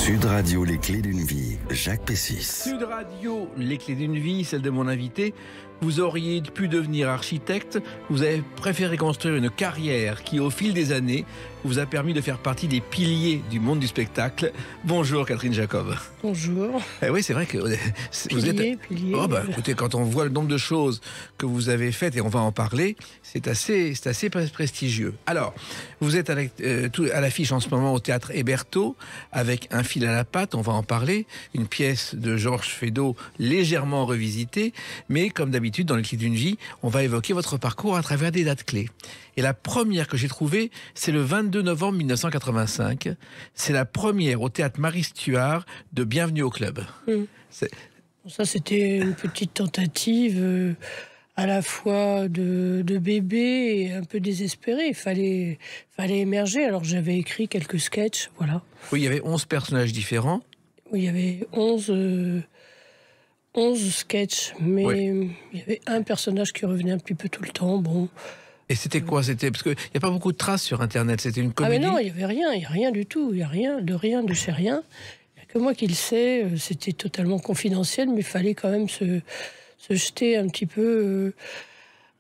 Sud Radio, les clés d'une vie, Jacques Pessis. Sud Radio, les clés d'une vie, celle de mon invité. Vous auriez pu devenir architecte, vous avez préféré construire une carrière qui, au fil des années, vous a permis de faire partie des piliers du monde du spectacle. Bonjour Catherine Jacob. Bonjour. Oui, c'est vrai que vous êtes... Pilier. Oh écoutez, quand on voit le nombre de choses que vous avez faites, et on va en parler, c'est assez prestigieux. Alors, vous êtes à l'affiche en ce moment au Théâtre Hébertot, avec Un fil à la patte, on va en parler, une pièce de Georges Feydeau légèrement revisitée, mais comme d'habitude, dans les clés d'une vie, on va évoquer votre parcours à travers des dates clés. Et la première que j'ai trouvée, c'est le 22 novembre 1985. C'est la première au Théâtre Marie Stuart de Bienvenue au Club. Ça, c'était une petite tentative à la fois de bébé et un peu désespéré. Il fallait émerger. Alors, j'avais écrit quelques sketchs, voilà. Oui, il y avait 11 personnages différents. Oui, il y avait 11 sketchs, mais oui. Il y avait un personnage qui revenait un petit peu tout le temps. Bon. Et c'était quoi? C'était parce qu'il n'y a pas beaucoup de traces sur Internet. C'était une comédie. Ah mais non, il n'y avait rien. Il n'y a rien du tout. Il n'y a rien, de chez rien. Il n'y a que moi qui le sais. C'était totalement confidentiel, mais il fallait quand même se jeter un petit peu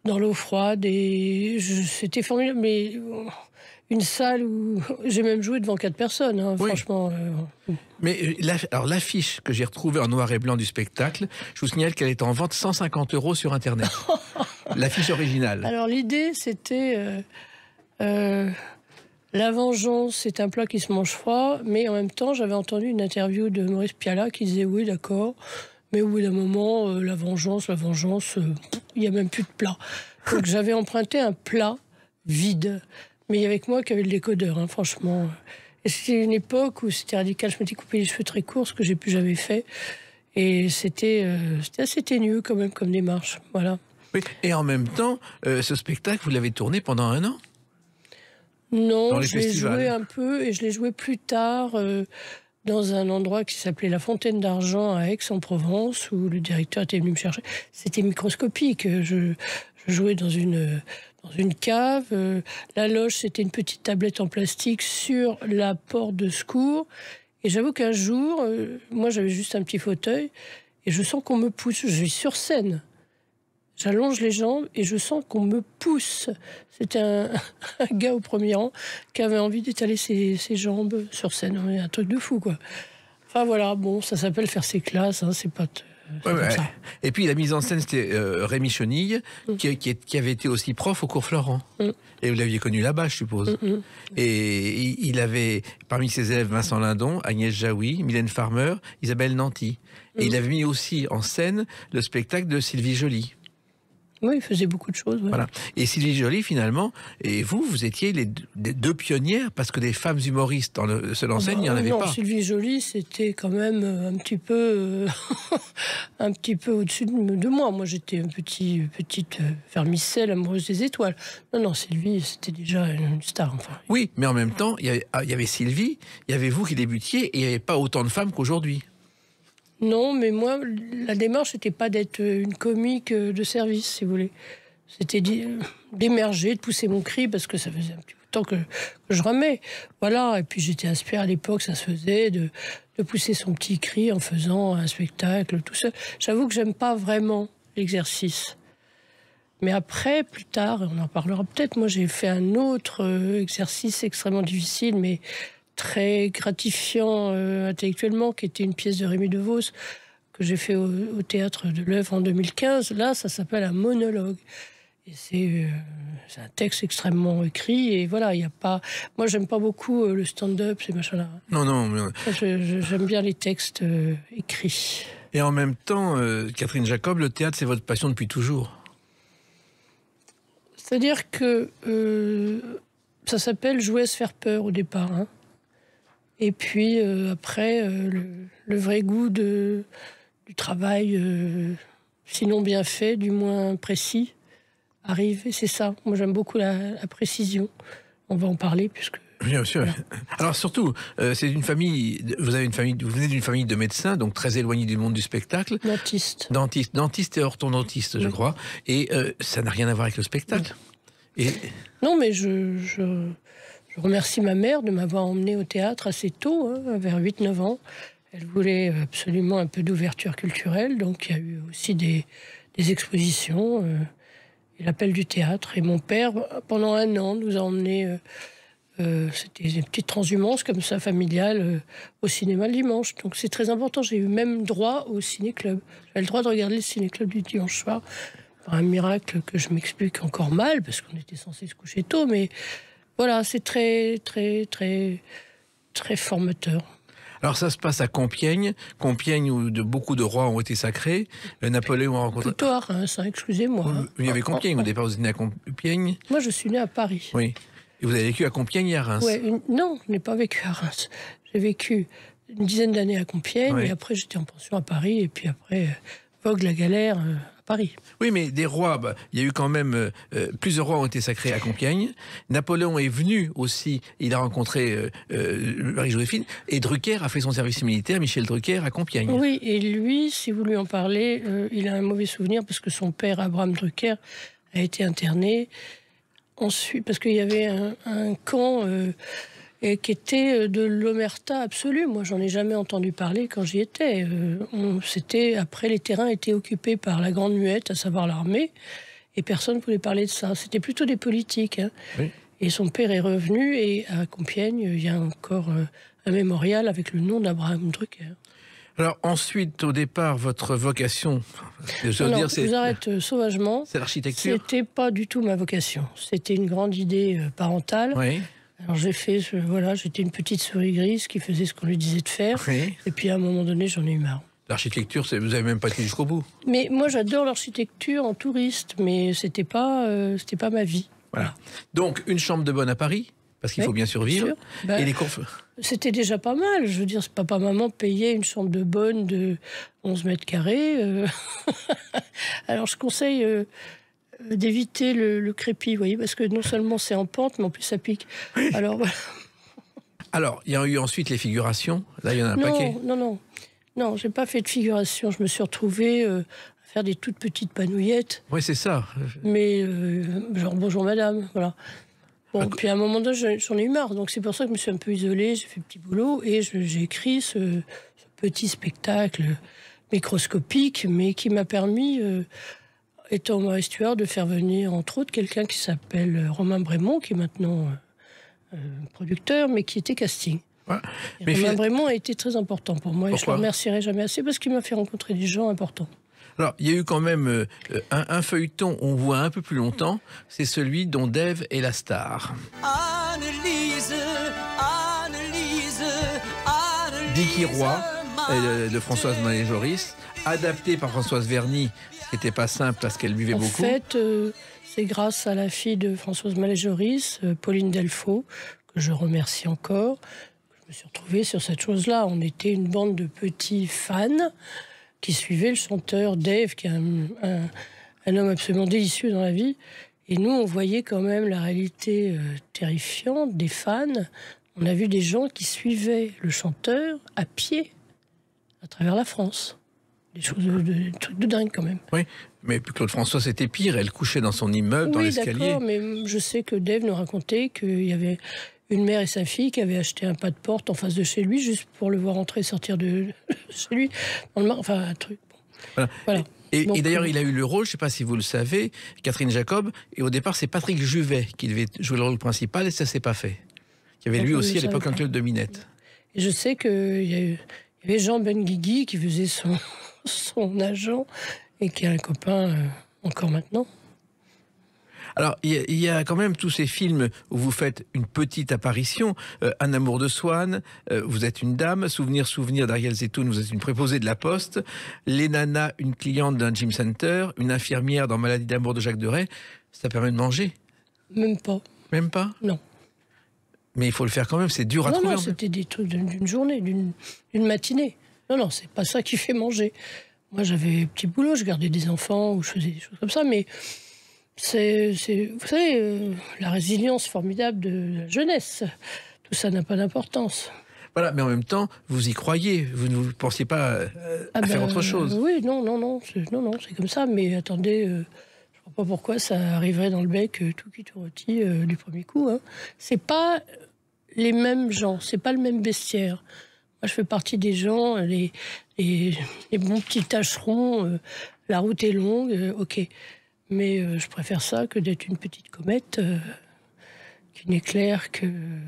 dans l'eau froide. Et c'était formidable. Mais une salle où j'ai même joué devant 4 personnes, hein, oui. Franchement. Mais alors l'affiche que j'ai retrouvée en noir et blanc du spectacle, je vous signale qu'elle est en vente 150 € sur Internet. L'affiche originale. Alors l'idée, c'était la vengeance, c'est un plat qui se mange froid, mais en même temps, j'avais entendu une interview de Maurice Pialat qui disait oui, d'accord, mais au bout d'un moment, la vengeance, il n'y a même plus de plat. Donc j'avais emprunté un plat vide. Mais il y avait que moi qui avait le décodeur, hein, franchement. Et c'était une époque où c'était radical. Je m'étais coupé les cheveux très courts, ce que j'ai plus jamais fait. Et c'était assez ténueux quand même comme démarche. Voilà. Oui. Et en même temps, ce spectacle, vous l'avez tourné pendant 1 an? Non, je l'ai joué un peu et je l'ai joué plus tard dans un endroit qui s'appelait La Fontaine d'Argent à Aix-en-Provence, où le directeur était venu me chercher. C'était microscopique. Je jouais dans une cave. La loge, c'était une petite tablette en plastique sur la porte de secours. Et j'avoue qu'un jour, moi, j'avais juste un petit fauteuil et je sens qu'on me pousse. Je suis sur scène. J'allonge les jambes et je sens qu'on me pousse. C'était un gars au premier rang qui avait envie d'étaler ses jambes sur scène. Un truc de fou, quoi. Enfin, voilà, bon, ça s'appelle faire ses classes, hein, c'est pas... Ouais. Et puis la mise en scène, c'était Rémi Chenille, qui avait été aussi prof au cours Florent. Et vous l'aviez connu là-bas, je suppose. Et il avait parmi ses élèves Vincent Lindon, Agnès Jaoui, Mylène Farmer, Isabelle Nanty. Et il avait mis aussi en scène le spectacle de Sylvie Joly. Oui, il faisait beaucoup de choses. Ouais. Voilà. Et Sylvie Joly, finalement, et vous étiez les 2 pionnières, parce que des femmes humoristes dans le seul en scène, il n'y en avait pas. Sylvie Joly, c'était quand même un petit peu au-dessus de moi. Moi, j'étais une petite vermicelle amoureuse des étoiles. Non, Sylvie, c'était déjà une star. Enfin. Oui, mais en même temps, il y avait Sylvie, il y avait vous qui débutiez, et il n'y avait pas autant de femmes qu'aujourd'hui. Non, mais moi, la démarche, c'était pas d'être une comique de service, si vous voulez. C'était d'émerger, de pousser mon cri, parce que ça faisait un petit peu de temps que je ramais. Voilà, et puis j'étais inspirée à l'époque, ça se faisait, de pousser son petit cri en faisant un spectacle, tout ça. J'avoue que j'aime pas vraiment l'exercice. Mais après, plus tard, on en parlera peut-être, moi j'ai fait un autre exercice extrêmement difficile, mais très gratifiant intellectuellement, qui était une pièce de Rémi Devos que j'ai fait au Théâtre de l'Œuvre en 2015. Là, ça s'appelle un monologue. Et c'est un texte extrêmement écrit. Et voilà, il n'y a pas... Moi, j'aime pas beaucoup le stand-up, ces machins-là. Non. J'aime bien les textes écrits. Et en même temps, Catherine Jacob, le théâtre, c'est votre passion depuis toujours. C'est-à-dire que ça s'appelle jouer à se faire peur au départ, hein. Et puis après, le vrai goût du travail, sinon bien fait, du moins précis, arrive. Et c'est ça. Moi, j'aime beaucoup la précision. On va en parler puisque... Bien sûr. Voilà. Alors surtout, c'est une famille. Vous venez d'une famille de médecins, donc très éloignée du monde du spectacle. Dentiste et orthodontiste, je crois. Et ça n'a rien à voir avec le spectacle. Non, mais je je remercie ma mère de m'avoir emmenée au théâtre assez tôt, hein, vers 8-9 ans. Elle voulait absolument un peu d'ouverture culturelle, donc il y a eu aussi des expositions, et l'appel du théâtre. Et mon père, pendant 1 an, nous a emmenés, c'était des petites transhumances comme ça, familiales, au cinéma le dimanche. Donc c'est très important. J'ai eu même droit au ciné-club. J'avais le droit de regarder le ciné-club du dimanche soir. Un miracle que je m'explique encore mal, parce qu'on était censé se coucher tôt, mais voilà, c'est très, très, très, très formateur. Alors ça se passe à Compiègne, où beaucoup de rois ont été sacrés. Napoléon a rencontré... Plutôt à Reims, hein, excusez-moi. Il y avait Compiègne, au départ vous êtes né à Compiègne. Moi je suis né à Paris. Oui. Et vous avez vécu à Compiègne et à Reims. Ouais, non, je n'ai pas vécu à Reims. J'ai vécu une dizaine d'années à Compiègne, ouais. Et après j'étais en pension à Paris, et puis après, vogue la galère à Paris. Oui, mais des rois, il y a eu quand même... plusieurs rois ont été sacrés à Compiègne. Napoléon est venu aussi, il a rencontré Marie-Joséphine, et Drucker a fait son service militaire, Michel Drucker, à Compiègne. Oui, et lui, si vous lui en parlez, il a un mauvais souvenir, parce que son père, Abraham Drucker, a été interné. Ensuite, parce qu'il y avait un camp qui était de l'omerta absolue. Moi, j'en ai jamais entendu parler quand j'y étais. Après, les terrains étaient occupés par la Grande Muette, à savoir l'armée, et personne ne pouvait parler de ça. C'était plutôt des politiques. Hein. Oui. Et son père est revenu, et à Compiègne, il y a encore un mémorial avec le nom d'Abraham Drucker. Alors ensuite, au départ, votre vocation, je vous arrête sauvagement. C'est l'architecture. C'était pas du tout ma vocation. C'était une grande idée parentale. Oui. Alors j'ai fait, j'étais une petite souris grise qui faisait ce qu'on lui disait de faire. Oui. Et puis à un moment donné, j'en ai eu marre. L'architecture, vous n'avez même pas été jusqu'au bout. Mais moi, j'adore l'architecture en touriste, mais c'était pas ma vie. Voilà. Donc une chambre de bonne à Paris. Parce qu'il faut bien survivre. Et les cours... C'était déjà pas mal. Je veux dire, papa-maman payait une chambre de bonne de 11 mètres carrés. Alors, je conseille d'éviter le crépi, vous voyez, parce que non seulement c'est en pente, mais en plus ça pique. Alors, voilà. Alors, il y a eu ensuite les figurations. Là, il y en a un paquet. Non, j'ai pas fait de figuration. Je me suis retrouvée à faire des toutes petites panouillettes. Oui, c'est ça. Mais genre, bonjour madame, voilà. Bon, puis à un moment donné, j'en ai eu marre. Donc c'est pour ça que je me suis un peu isolée, j'ai fait petit boulot et j'ai écrit ce petit spectacle microscopique, mais qui m'a permis, étant Maurice Stuart, de faire venir entre autres quelqu'un qui s'appelle Romain Brémond, qui est maintenant producteur, mais qui était casting. Ouais. Romain Brémond a été très important pour moi. Pourquoi ? Et je le remercierai jamais assez parce qu'il m'a fait rencontrer des gens importants. Alors, il y a eu quand même un feuilleton, on voit un peu plus longtemps, c'est celui dont Dave est la star. Annelise, Dicky Roy, de Françoise Mallet-Joris, adapté par Françoise Verny, ce qui n'était pas simple parce qu'elle buvait beaucoup. En fait, c'est grâce à la fille de Françoise Mallet-Joris, Pauline Delfaux, que je remercie encore, que je me suis retrouvée sur cette chose-là. On était une bande de petits fans qui suivait le chanteur Dave, qui est un homme absolument délicieux dans la vie. Et nous, on voyait quand même la réalité terrifiante des fans. On a vu des gens qui suivaient le chanteur à pied à travers la France. Des choses, des trucs de dingue quand même. Oui, mais Claude François, c'était pire. Elle couchait dans son immeuble, dans l'escalier. Oui, d'accord, mais je sais que Dave nous racontait qu'il y avait une mère et sa fille qui avaient acheté un pas de porte en face de chez lui, juste pour le voir entrer et sortir de chez lui. Enfin, un truc. Bon. Voilà. Et d'ailleurs, il a eu le rôle, je ne sais pas si vous le savez, Catherine Jacob, et au départ, c'est Patrick Juvet qui devait jouer le rôle principal, et ça ne s'est pas fait. Il y avait lui aussi, à l'époque, un club de Minette. Et je sais qu'il y avait Jean Benguigui qui faisait son agent, et qui a un copain encore maintenant. Alors, il y a quand même tous ces films où vous faites une petite apparition. Un amour de Swann, vous êtes une dame. Souvenir d'Ariel Zetoun, vous êtes une préposée de la Poste. Les nanas, une cliente d'un gym center. Une infirmière dans Maladie d'amour de Jacques Deray. Ça permet de manger? Même pas. Même pas? Non. Mais il faut le faire quand même, c'est dur à trouver. Non, c'était des trucs d'une journée, d'une matinée. Non, c'est pas ça qui fait manger. Moi, j'avais petit boulot, je gardais des enfants ou je faisais des choses comme ça, mais... C'est, vous savez, la résilience formidable de la jeunesse. Tout ça n'a pas d'importance. Voilà, mais en même temps, vous y croyez. Vous ne pensiez pas à faire autre chose. Oui, non, c'est comme ça. Mais attendez, je ne vois pas pourquoi ça arriverait dans le bec tout cuit tout rôti du premier coup. Hein. C'est pas les mêmes gens, c'est pas le même bestiaire. Moi, je fais partie des gens, les bons petits tâcherons, la route est longue, ok. Mais je préfère ça que d'être une petite comète qui n'éclaire qu'une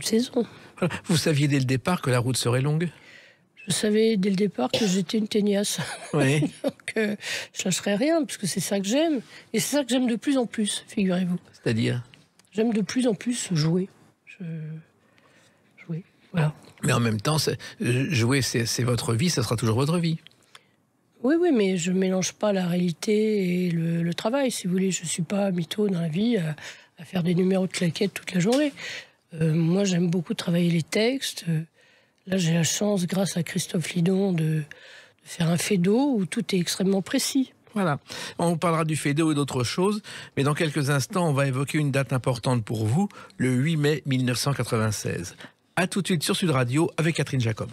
saison. Voilà. Vous saviez dès le départ que la route serait longue? Je savais dès le départ que j'étais une teignasse. Oui. Donc, je lâcherai rien, parce que c'est ça que j'aime. Et c'est ça que j'aime de plus en plus, figurez-vous. C'est-à-dire? J'aime de plus en plus jouer. Jouer, voilà. Mais en même temps, jouer, c'est votre vie, ça sera toujours votre vie. Oui, oui, mais je ne mélange pas la réalité et le travail, si vous voulez. Je ne suis pas mytho dans la vie à faire des numéros de claquettes toute la journée. Moi, j'aime beaucoup travailler les textes. Là, j'ai la chance, grâce à Christophe Lidon, de faire un Feydeau où tout est extrêmement précis. Voilà. On parlera du Feydeau et d'autres choses, mais dans quelques instants, on va évoquer une date importante pour vous, le 8 mai 1996. A tout de suite sur Sud Radio avec Catherine Jacob.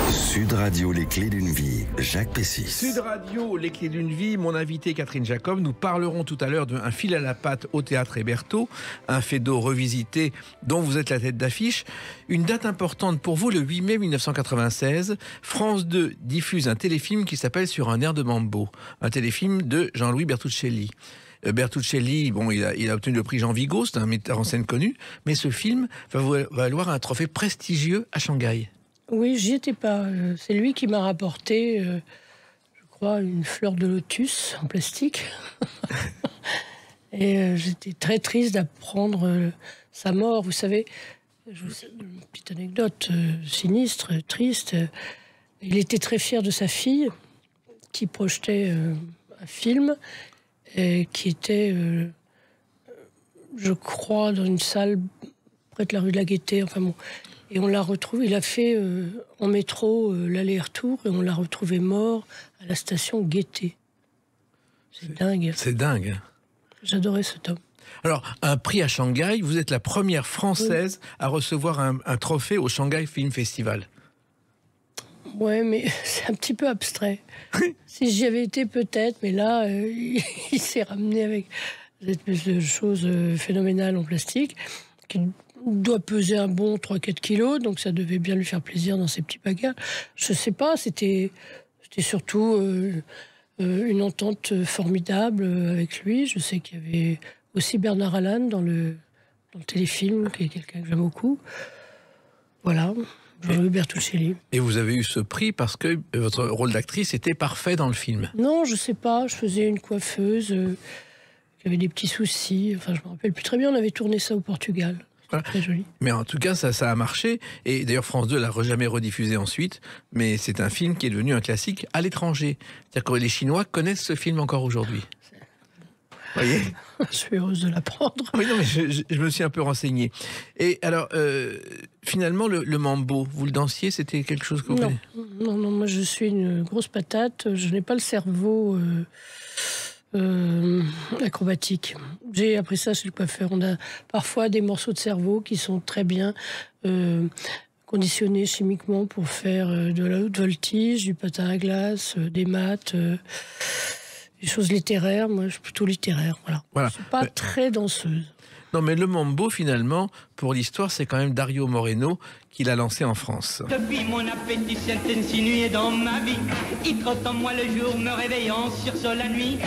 Sud Radio, les clés d'une vie, Jacques Pessis. Sud Radio, les clés d'une vie, mon invité Catherine Jacob. Nous parlerons tout à l'heure d'un fil à la patte au théâtre Hébertot, un Feydeau revisité dont vous êtes la tête d'affiche. Une date importante pour vous, le 8 mai 1996, France 2 diffuse un téléfilm qui s'appelle Sur un air de Mambo, un téléfilm de Jean-Louis Bertuccelli. Bertuccelli, bon, il a obtenu le prix Jean Vigo, c'est un metteur en scène connu, mais ce film va valoir un trophée prestigieux à Shanghai. Oui, j'y étais pas. C'est lui qui m'a rapporté, je crois, une fleur de lotus en plastique. Et j'étais très triste d'apprendre sa mort. Vous savez, une petite anecdote sinistre, triste. Il était très fier de sa fille qui projetait un film et qui était, je crois, dans une salle près de la rue de la Gaîté. Enfin bon. Et on l'a retrouvé, il a fait en métro l'aller-retour et on l'a retrouvé mort à la station Gaîté. C'est dingue. C'est dingue. J'adorais cet homme. Alors, un prix à Shanghai, vous êtes la première Française à recevoir un trophée au Shanghai Film Festival. Ouais, mais c'est un petit peu abstrait. Si j'y avais été, peut-être, mais là, il s'est ramené avec cette espèce de chose phénoménale en plastique qui doit peser un bon 3-4 kilos, donc ça devait bien lui faire plaisir dans ses petits bagages. Je sais pas, c'était surtout une entente formidable avec lui. Je sais qu'il y avait aussi Bernard Allan dans le téléfilm, qui est quelqu'un que j'aime beaucoup. Voilà, Jean-Louis Bertuccelli. Et vous avez eu ce prix parce que votre rôle d'actrice était parfait dans le film. Non, je sais pas, je faisais une coiffeuse qui avait des petits soucis. Enfin, je me rappelle plus très bien, on avait tourné ça au Portugal. Voilà. Très joli. Mais en tout cas, ça a marché. Et d'ailleurs, France 2 l'a jamais rediffusé ensuite. Mais c'est un film qui est devenu un classique à l'étranger. C'est-à-dire que les Chinois connaissent ce film encore aujourd'hui. Vous voyez ? Je suis heureuse de l'apprendre. Oui, non, mais je me suis un peu renseigné. Et alors, finalement, le mambo, vous le dansiez, c'était quelque chose que vous... Non, moi je suis une grosse patate. Je n'ai pas le cerveau... acrobatique. J'ai appris ça chez le coiffeur. On a parfois des morceaux de cerveau qui sont très bien conditionnés chimiquement pour faire de la haute voltige, du patin à glace, des maths, des choses littéraires. Moi, je suis plutôt littéraire. Voilà. Je ne suis pas très danseuse. Non, mais le mambo, finalement, pour l'histoire, c'est quand même Dario Moreno qui l'a lancé en France. Depuis mon appétit s'est insinué dans ma vie. Il trotte en moi le jour, me réveillant sur la nuit.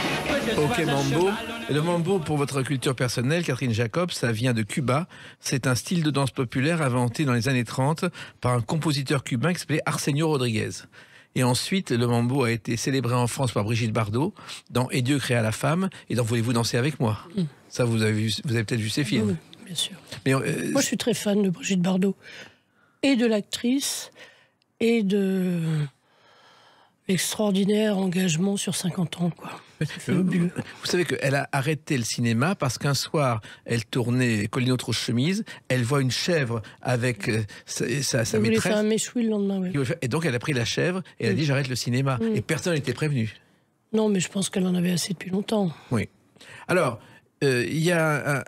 Ok, mambo. Le mambo, pour votre culture personnelle, Catherine Jacob, ça vient de Cuba. C'est un style de danse populaire inventé dans les années 30 par un compositeur cubain qui s'appelait Arsenio Rodriguez. Et ensuite, le mambo a été célébré en France par Brigitte Bardot dans Et Dieu créa la femme et dans Voulez-vous danser avec moi. Ça, vous avez peut-être vu ces films. Oui, bien sûr. Mais, moi, je suis très fan de Brigitte Bardot. Et de l'actrice, et de l'extraordinaire engagement sur 50 ans, quoi. Vous savez qu'elle a arrêté le cinéma parce qu'un soir, elle tournait Colline aux chemises, elle voit une chèvre avec sa maîtresse. Elle voulait faire un méchoui le lendemain, oui. Et donc, elle a pris la chèvre et elle a dit j'arrête le cinéma. Et personne n'était prévenu. Non, mais je pense qu'elle en avait assez depuis longtemps. Oui. Alors, il y a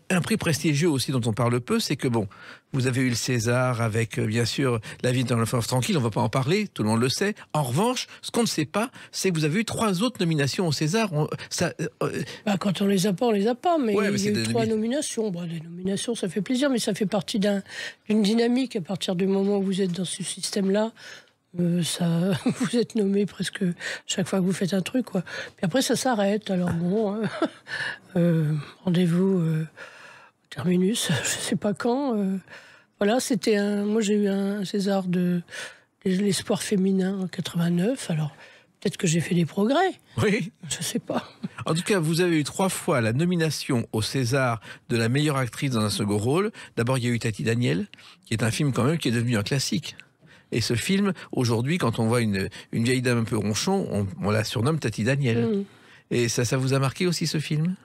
un prix prestigieux aussi dont on parle peu, c'est que bon, vous avez eu le César avec, bien sûr, La vie d'un enfant tranquille, on ne va pas en parler, tout le monde le sait. En revanche, ce qu'on ne sait pas, c'est que vous avez eu 3 autres nominations au César. Quand on les a pas, on les a pas, mais, ouais, mais il y a eu 3 nominations. Bon, des nominations, ça fait plaisir, mais ça fait partie d'une dynamique. À partir du moment où vous êtes dans ce système-là, vous êtes nommé presque chaque fois que vous faites un truc, quoi. Puis après, ça s'arrête. Alors bon, rendez-vous au terminus, je sais pas quand. Voilà, moi j'ai eu un César de l'espoir féminin en 89. Alors peut-être que j'ai fait des progrès. Oui. Je sais pas. En tout cas, vous avez eu 3 fois la nomination au César de la meilleure actrice dans un second rôle. D'abord, il y a eu Tati Daniel, qui est un film quand même qui est devenu un classique. Et ce film, aujourd'hui, quand on voit une vieille dame un peu ronchon, on la surnomme Tati Daniel. Mmh. Et ça vous a marqué aussi, ce film ?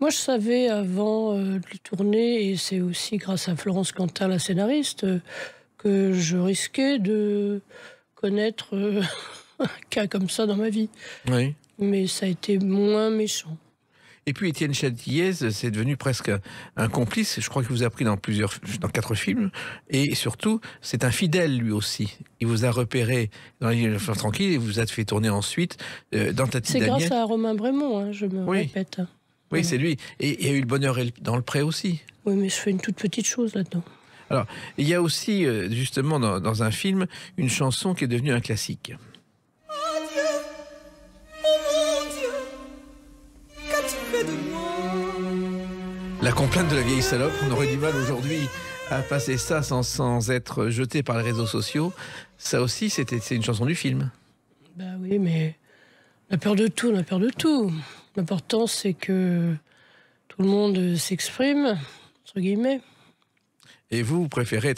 Moi, je savais avant de le tourner, et c'est aussi grâce à Florence Quentin, la scénariste, que je risquais de connaître un cas comme ça dans ma vie. Oui. Mais ça a été moins méchant. Et puis Étienne Châtillez, c'est devenu presque un complice. Je crois qu'il vous a pris dans 4 films. Et surtout, c'est un fidèle lui aussi. Il vous a repéré dans La vie d'un enfant tranquille et vous a fait tourner ensuite dans Tati Daniel. C'est grâce à Romain Brémond, hein, je me répète. Oui, voilà. C'est lui. Et il y a eu Le bonheur dans le pré aussi. Oui, mais je fais une toute petite chose là-dedans. Alors, il y a aussi, justement, dans un film, une chanson qui est devenue un classique. La complainte de la vieille salope, on aurait du mal aujourd'hui à passer ça sans être jeté par les réseaux sociaux. Ça aussi, c'est une chanson du film. Ben oui, mais on a peur de tout, L'important, c'est que tout le monde s'exprime, entre guillemets. Et vous préférez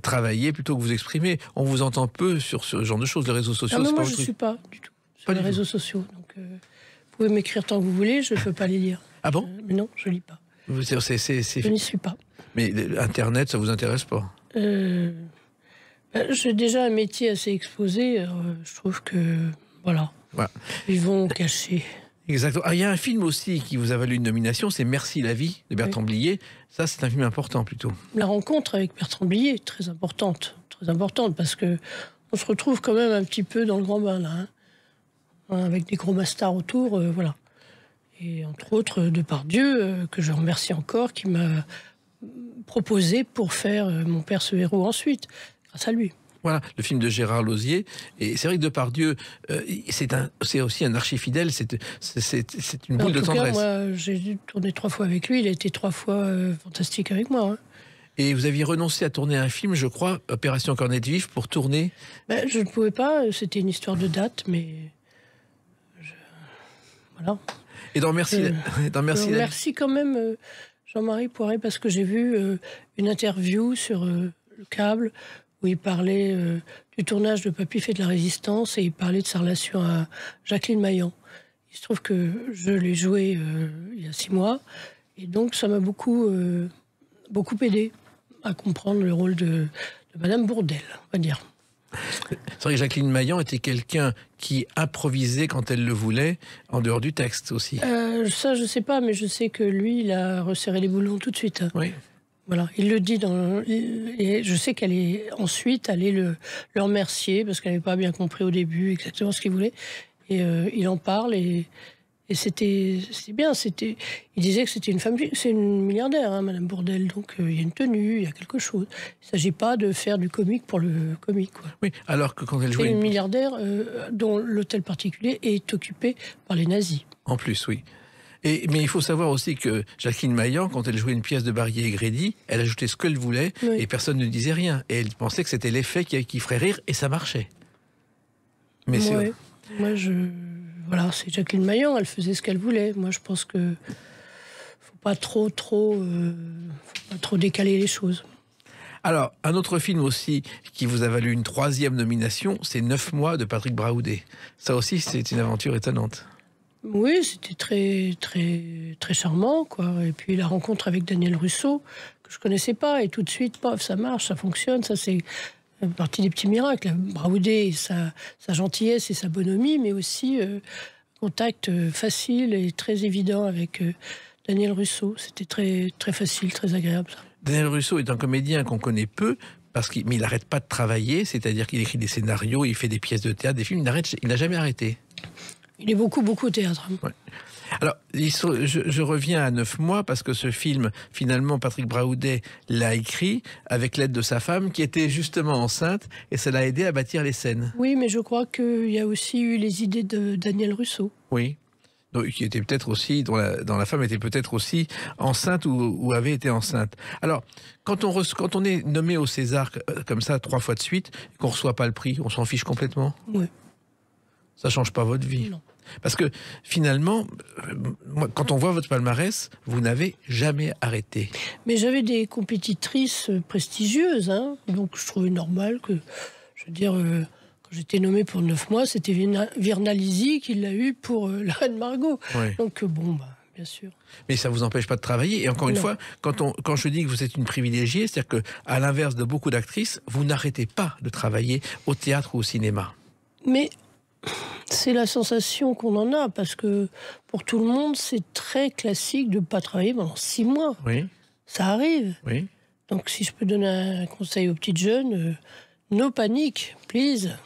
travailler plutôt que vous exprimer. On vous entend peu sur ce genre de choses, les réseaux sociaux. Non, moi, je ne suis pas du tout sur les réseaux sociaux. Donc, vous pouvez m'écrire tant que vous voulez, je ne peux pas les lire. Ah bon? Mais non, je ne lis pas. Je n'y suis pas. Mais Internet, ça vous intéresse pas? J'ai déjà un métier assez exposé. Je trouve que, voilà. Ils vont cacher. Exactement. Il y a un film aussi qui vous a valu une nomination, c'est Merci la vie, de Bertrand Blier. Ça, c'est un film important, plutôt. La rencontre avec Bertrand Blier, très importante, parce que on se retrouve quand même un petit peu dans le grand bain, là. Avec des gros mastars autour, voilà. Et entre autres, Depardieu, que je remercie encore, qui m'a proposé pour faire Mon père ce héros ensuite, grâce à lui. Voilà, le film de Gérard Lauzier. Et c'est vrai que Depardieu, c'est aussi un archi-fidèle, c'est une boule de tendresse. Moi, j'ai tourné 3 fois avec lui, il a été 3 fois fantastique avec moi. Hein. Et vous aviez renoncé à tourner un film, je crois, Opération Cornet Vif, pour tourner... Je ne pouvais pas, c'était une histoire de date, mais... Voilà. Et dans Merci... Merci quand même Jean-Marie Poiret, parce que j'ai vu une interview sur le câble où il parlait du tournage de Papy fait de la résistance et il parlait de sa relation à Jacqueline Maillan. Il se trouve que je l'ai joué il y a 6 mois et donc ça m'a beaucoup aidé à comprendre le rôle de Madame Bourdelle, on va dire. C'est vrai que Jacqueline Maillan était quelqu'un qui improvisait quand elle le voulait, en dehors du texte aussi. Ça, je sais pas, mais je sais que lui, il a resserré les boulons tout de suite. Hein. Oui. Voilà, il le dit et je sais qu'elle est ensuite allée le remercier parce qu'elle n'avait pas bien compris au début exactement ce qu'il voulait. Et il en parle et c'était bien. Il disait que c'était une femme, c'est une milliardaire, hein, Madame Bourdelle. Donc il y a une tenue, il y a quelque chose. Il ne s'agit pas de faire du comique pour le comique. Quoi. Oui, alors que quand elle jouait... C'est une milliardaire dont l'hôtel particulier est occupé par les nazis. En plus, oui. Mais il faut savoir aussi que Jacqueline Maillan, quand elle jouait une pièce de Barrier et Grédy, elle ajoutait ce qu'elle voulait et personne ne disait rien. Et elle pensait que c'était l'effet qui ferait rire et ça marchait. Mais ouais. Moi, voilà, c'est Jacqueline Maillan, elle faisait ce qu'elle voulait. Moi, je pense que faut pas trop décaler les choses. Alors, un autre film aussi qui vous a valu une 3e nomination, c'est 9 mois de Patrick Braoudé. Ça aussi, c'est une aventure étonnante. Oui, c'était très, très, très charmant, quoi. Et puis la rencontre avec Daniel Russo, que je connaissais pas, et tout de suite, paf, ça marche, ça fonctionne, ça c'est partie des petits miracles. Braoudé, sa gentillesse et sa bonhomie, mais aussi contact facile et très évident avec Daniel Russo. C'était très, très facile, très agréable. Ça. Daniel Russo est un comédien qu'on connaît peu, mais il n'arrête pas de travailler, c'est-à-dire qu'il écrit des scénarios, il fait des pièces de théâtre, des films, il n'a jamais arrêté. Il est beaucoup au théâtre. Ouais. Alors, je reviens à 9 mois, parce que ce film, finalement, Patrick Braoudet l'a écrit avec l'aide de sa femme, qui était justement enceinte, et ça l'a aidé à bâtir les scènes. Oui, mais je crois qu'il y a aussi eu les idées de Daniel Russo. Oui. Donc, qui était peut-être aussi, dont la femme était peut-être aussi enceinte ou avait été enceinte. Alors, quand on est nommé au César comme ça 3 fois de suite, et qu'on ne reçoit pas le prix, on s'en fiche complètement. Oui. Ça ne change pas votre vie. Non. Parce que finalement, quand on voit votre palmarès, vous n'avez jamais arrêté. Mais j'avais des compétitrices prestigieuses, hein, donc je trouvais normal que, je veux dire, quand j'étais nommée pour 9 mois, c'était Virna Lisi qui l'a eu pour La Reine Margot. Oui. Donc bon, bien sûr. Mais ça ne vous empêche pas de travailler. Et encore une fois, quand je dis que vous êtes une privilégiée, c'est-à-dire qu'à l'inverse de beaucoup d'actrices, vous n'arrêtez pas de travailler au théâtre ou au cinéma. Mais c'est la sensation qu'on en a, parce que pour tout le monde, c'est très classique de ne pas travailler pendant 6 mois. Oui. Ça arrive. Oui. Donc si je peux donner un conseil aux petites jeunes, no panique, please.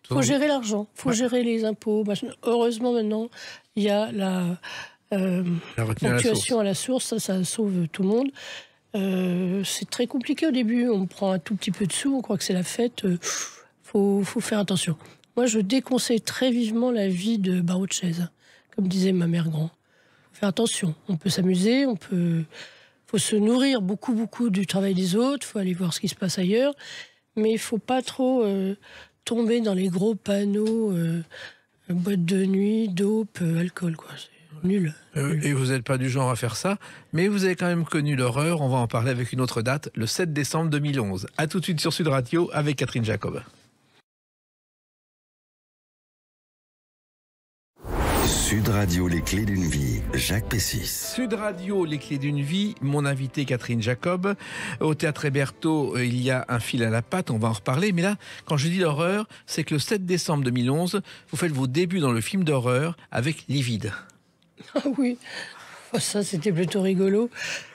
Il faut gérer l'argent, il faut gérer les impôts. Heureusement, maintenant, il y a la ponctuation à la source, ça sauve tout le monde. C'est très compliqué au début, on prend un tout petit peu de sous, on croit que c'est la fête, faut faire attention. Moi, je déconseille très vivement la vie de barreau de chaise, comme disait ma mère grand. Faut faire attention, on peut s'amuser, faut se nourrir beaucoup du travail des autres, faut aller voir ce qui se passe ailleurs, mais il faut pas trop tomber dans les gros panneaux, boîte de nuit, dope, alcool, quoi. C'est nul. Et vous n'êtes pas du genre à faire ça, mais vous avez quand même connu l'horreur. On va en parler avec une autre date, le 7 décembre 2011. A tout de suite sur Sud Radio avec Catherine Jacob. Sud Radio, les clés d'une vie, Jacques Pessis. Sud Radio, les clés d'une vie, mon invité Catherine Jacob. Au Théâtre Hébertot, il y a un fil à la patte, on va en reparler. Mais là, quand je dis l'horreur, c'est que le 7 décembre 2011, vous faites vos débuts dans le film d'horreur avec Livide. Ah oui, ça c'était plutôt rigolo.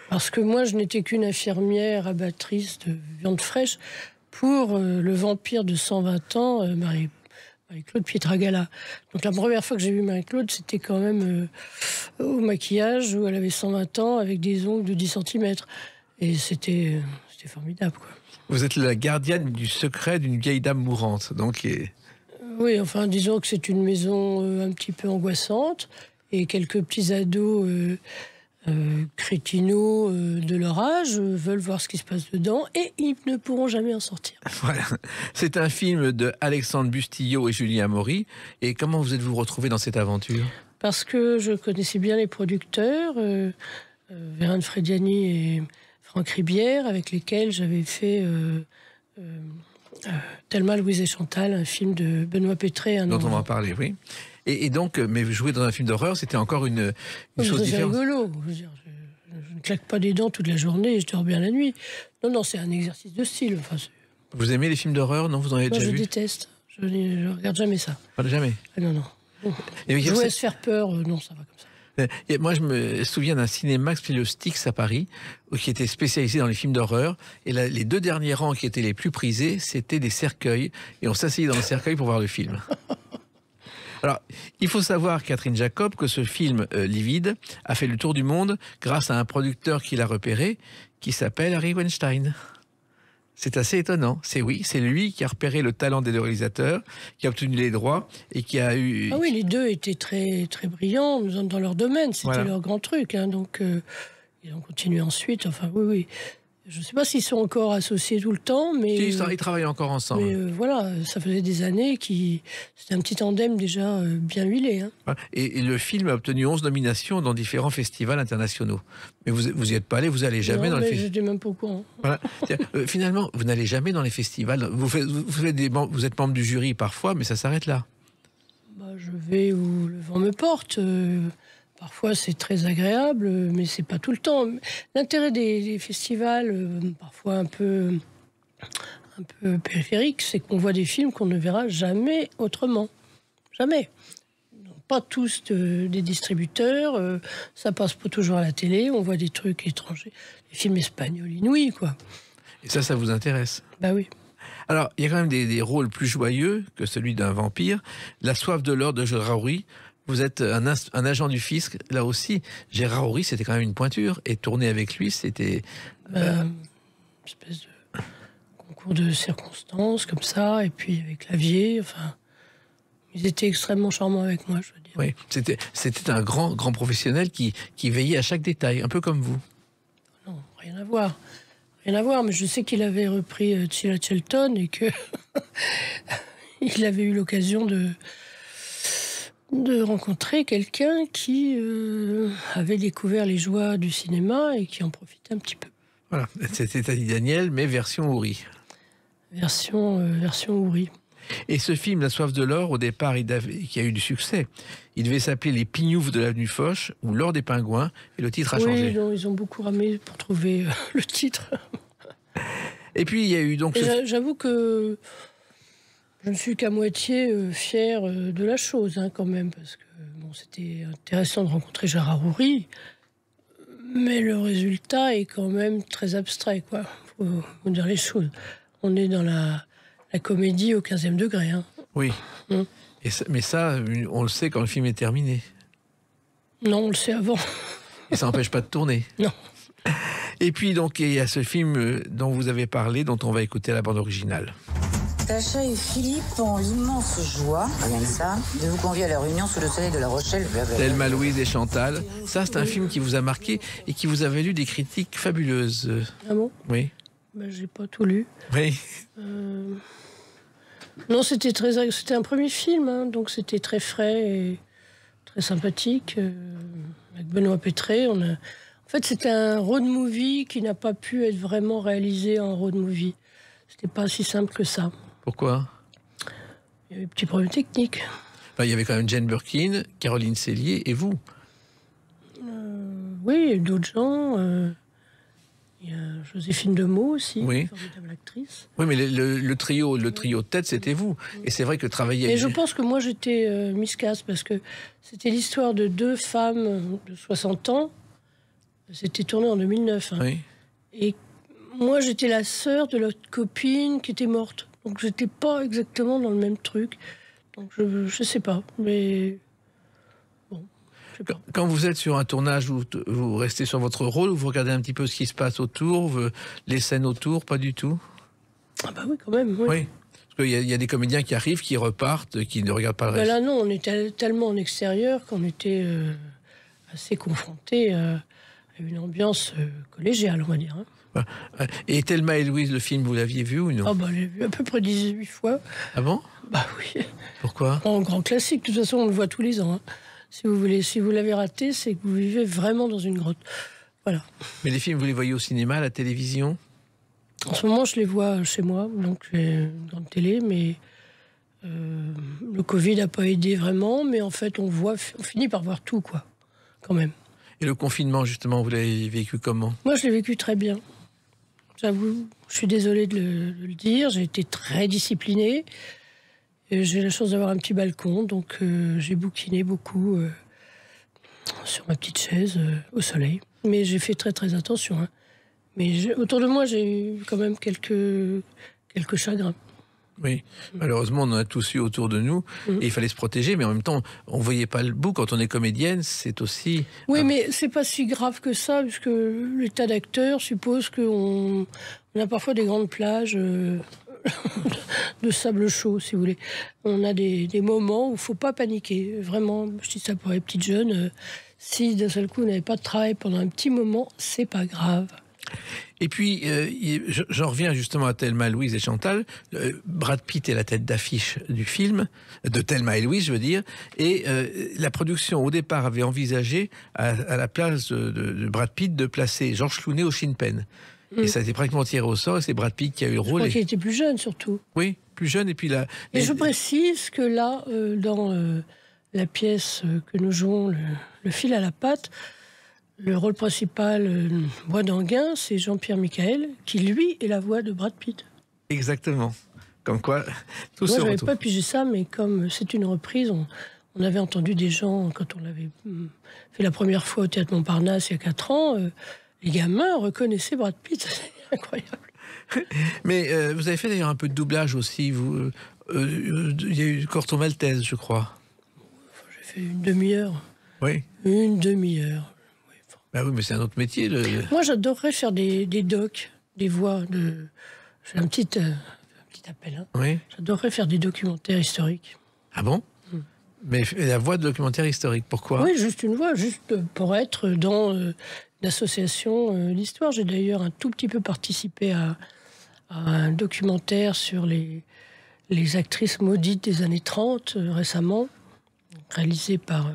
Parce que moi, je n'étais qu'une infirmière abattrice de viande fraîche pour le vampire de 120 ans, Marie-Claude Pietragala. Donc la première fois que j'ai vu Marie-Claude, c'était quand même au maquillage, où elle avait 120 ans, avec des ongles de 10 cm. Et c'était formidable, quoi. Vous êtes la gardienne du secret d'une vieille dame mourante. Donc, oui, enfin, disons que c'est une maison un petit peu angoissante, et quelques petits ados crétinos de leur âge veulent voir ce qui se passe dedans, et ils ne pourront jamais en sortir. Voilà. C'est un film de Alexandre Bustillo et Julien Maury. Et comment vous êtes-vous retrouvés dans cette aventure? Parce que je connaissais bien les producteurs, Vérone Frediani et Franck Ribière, avec lesquels j'avais fait Thelma, Louise et Chantal, un film de Benoît Pétré. Dont on va en parler, oui. Et donc, mais jouer dans un film d'horreur, c'était encore une chose différente. C'est rigolo. Je ne claque pas des dents toute la journée et je dors bien la nuit. Non, c'est un exercice de style. Enfin, vous aimez les films d'horreur? Non, vous en avez déjà vu? Je déteste. Je ne regarde jamais ça. Pas jamais? Non. Jouer à se faire peur, non, ça va comme ça. Et moi, je me souviens d'un cinéma qui s'appelait le Styx à Paris, qui était spécialisé dans les films d'horreur. Et là, les 2 derniers rangs qui étaient les plus prisés, c'était des cercueils. Et on s'asseyait dans les cercueils pour voir le film. Alors, il faut savoir, Catherine Jacob, que ce film Livide a fait le tour du monde grâce à un producteur qui l'a repéré, qui s'appelle Harry Weinstein. C'est assez étonnant. C'est lui qui a repéré le talent des 2 réalisateurs, qui a obtenu les droits et qui a eu... Ah oui, les 2 étaient très, très brillants dans leur domaine. C'était leur grand truc. Hein, donc, ils ont continué ensuite. Enfin, oui. Je ne sais pas s'ils sont encore associés tout le temps, mais... Ils travaillent encore ensemble. Mais voilà, ça faisait des années c'était un petit tandem déjà bien huilé. Hein. Et le film a obtenu 11 nominations dans différents festivals internationaux. Mais vous n'y êtes pas allé, vous n'allez jamais dans les festivals. Je n'étais même pas au courant. Voilà. Finalement, vous n'allez jamais dans les festivals. Vous êtes membre du jury parfois, mais ça s'arrête là. Je vais où le vent me porte. Parfois, c'est très agréable, mais c'est pas tout le temps. L'intérêt des festivals, parfois un peu périphériques, c'est qu'on voit des films qu'on ne verra jamais autrement. Jamais. Donc, pas tous des distributeurs, ça passe pas toujours à la télé, on voit des trucs étrangers, des films espagnols inouïs, quoi. Et ça vous intéresse? Bah oui. Alors, il y a quand même des rôles plus joyeux que celui d'un vampire. La soif de l'or de Gérard Houry. Vous êtes un agent du fisc. Là aussi, Gérard Houry, c'était quand même une pointure. Et tourner avec lui, c'était... Une espèce de concours de circonstances, comme ça. Et puis avec Clavier, enfin... Ils étaient extrêmement charmants avec moi, je veux dire. Oui, c'était un grand professionnel qui veillait à chaque détail, un peu comme vous. Non, rien à voir. Rien à voir, mais je sais qu'il avait repris Sheila Shelton et que il avait eu l'occasion de rencontrer quelqu'un qui avait découvert les joies du cinéma et qui en profitait un petit peu. Voilà, c'était Tati Daniel, mais version Houry. Version Houry. Et ce film, La soif de l'or, au départ, qui a eu du succès, il devait s'appeler Les Pignoufs de l'avenue Foch ou L'or des pingouins, et le titre a changé. Oui, ils ont beaucoup ramé pour trouver le titre. Et puis, il y a eu donc... J'avoue que je ne suis qu'à moitié fière de la chose, hein, quand même, parce que bon, c'était intéressant de rencontrer Gérard Houry, mais le résultat est quand même très abstrait, quoi. Faut dire les choses. On est dans la comédie au 15e degré. Hein. Oui. Mais ça, on le sait quand le film est terminé. Non, on le sait avant. Et ça n'empêche pas de tourner. Non. Et puis, donc, il y a ce film dont vous avez parlé, dont on va écouter la bande originale. Sacha et Philippe ont l'immense joie, rien que ça, de vous convier à la réunion sous le soleil de La Rochelle. Thelma, Louise et Chantal. Ça, c'est un film qui vous a marqué et qui vous a valu des critiques fabuleuses. Ah bon? Oui. Ben, j'ai pas tout lu. Oui. Non, c'était un premier film, hein, donc c'était très frais et très sympathique. Avec Benoît Pétré, En fait, c'était un road movie qui n'a pas pu être vraiment réalisé en road movie. C'était pas si simple que ça. Pourquoi? Il y avait des petits problèmes techniques. Enfin, il y avait quand même Jane Birkin, Caroline Cellier et vous. Oui, il y a eu d'autres gens. Il y a Joséphine Demeaux aussi, oui. Une formidable actrice. Oui, mais le trio de tête, c'était vous. Et c'est vrai que travailler... Et je pense que moi, j'étais miscasse, parce que c'était l'histoire de deux femmes de 60 ans. C'était tourné en 2009. Hein. Oui. Et moi, j'étais la sœur de l'autre copine qui était morte. Donc, j'étais pas exactement dans le même truc. Donc, je sais pas. Mais... Bon, je sais pas. Quand vous êtes sur un tournage, vous restez sur votre rôle ou vous regardez un petit peu ce qui se passe autour, les scènes autour, pas du tout? Ah bah oui, quand même, oui. Oui. Parce qu'il y a des comédiens qui arrivent, qui repartent, qui ne regardent pas le reste. Là, non, on était tellement en extérieur qu'on était assez confrontés à une ambiance collégiale, on va dire. Hein. Et Thelma et Louise, le film, vous l'aviez vu ou non? Ah bah, je l'ai vu à peu près 18 fois. Ah bon? Bah oui. Pourquoi? En grand classique, de toute façon, on le voit tous les ans. Hein. Si vous l'avez raté, c'est que vous vivez vraiment dans une grotte. Voilà. Mais les films, vous les voyez au cinéma, à la télévision? En ce moment, je les vois chez moi, donc j'ai une grande télé, mais le Covid n'a pas aidé vraiment, mais en fait, on finit par voir tout, quoi, quand même. Et le confinement, justement, vous l'avez vécu comment? Moi, je l'ai vécu très bien. J'avoue, je suis désolée de le dire, j'ai été très disciplinée. J'ai la chance d'avoir un petit balcon, donc j'ai bouquiné beaucoup sur ma petite chaise au soleil. Mais j'ai fait très très attention. Hein. Mais autour de moi, j'ai eu quand même quelques chagrins. Oui, malheureusement, on en a tous eu autour de nous. Et il fallait se protéger, mais en même temps, on ne voyait pas le bout. Quand on est comédienne, c'est aussi... Oui, mais c'est pas si grave que ça, puisque l'état d'acteur suppose qu'on a parfois des grandes plages... de sable chaud, si vous voulez. On a des moments où il ne faut pas paniquer. Vraiment, je dis ça pour les petites jeunes. Si d'un seul coup, vous n'avez pas de travail pendant un petit moment, c'est pas grave. Et puis, j'en reviens justement à Thelma, Louise et Chantal. Brad Pitt est la tête d'affiche du film, de Thelma et Louise, je veux dire. Et la production, au départ, avait envisagé, à la place de Brad Pitt, de placer Georges Clooney au Sinn Féin. Et ça a été pratiquement tiré au sort, et c'est Brad Pitt qui a eu le rôle. Je crois qu'il était plus jeune, surtout. Oui, plus jeune, et puis là... Et je précise que là, dans la pièce que nous jouons, le fil à la patte, le rôle principal, voix d'Anguin, c'est Jean-Pierre Michael, qui, lui, est la voix de Brad Pitt. Exactement. Comme quoi, tout Moi, se je n'avais retrouve. pas pigé ça, mais comme c'est une reprise, On avait entendu des gens, quand on l'avait fait la première fois au Théâtre Montparnasse il y a 4 ans, les gamins reconnaissaient Brad Pitt. C'est incroyable. Mais vous avez fait d'ailleurs un peu de doublage aussi. Il y a eu Corto Maltese, je crois. J'ai fait une demi-heure. Oui. Une demi-heure. Oui, enfin. Bah oui, mais c'est un autre métier. Moi, j'adorerais faire des docs, des voix. J'ai un petit appel. Hein. Oui. J'adorerais faire des documentaires historiques. Ah bon? Mais la voix de documentaire historique, pourquoi? Oui, juste une voix, juste pour être dans l'association d'histoire. J'ai d'ailleurs un tout petit peu participé à un documentaire sur les actrices maudites des années 30 récemment, réalisé par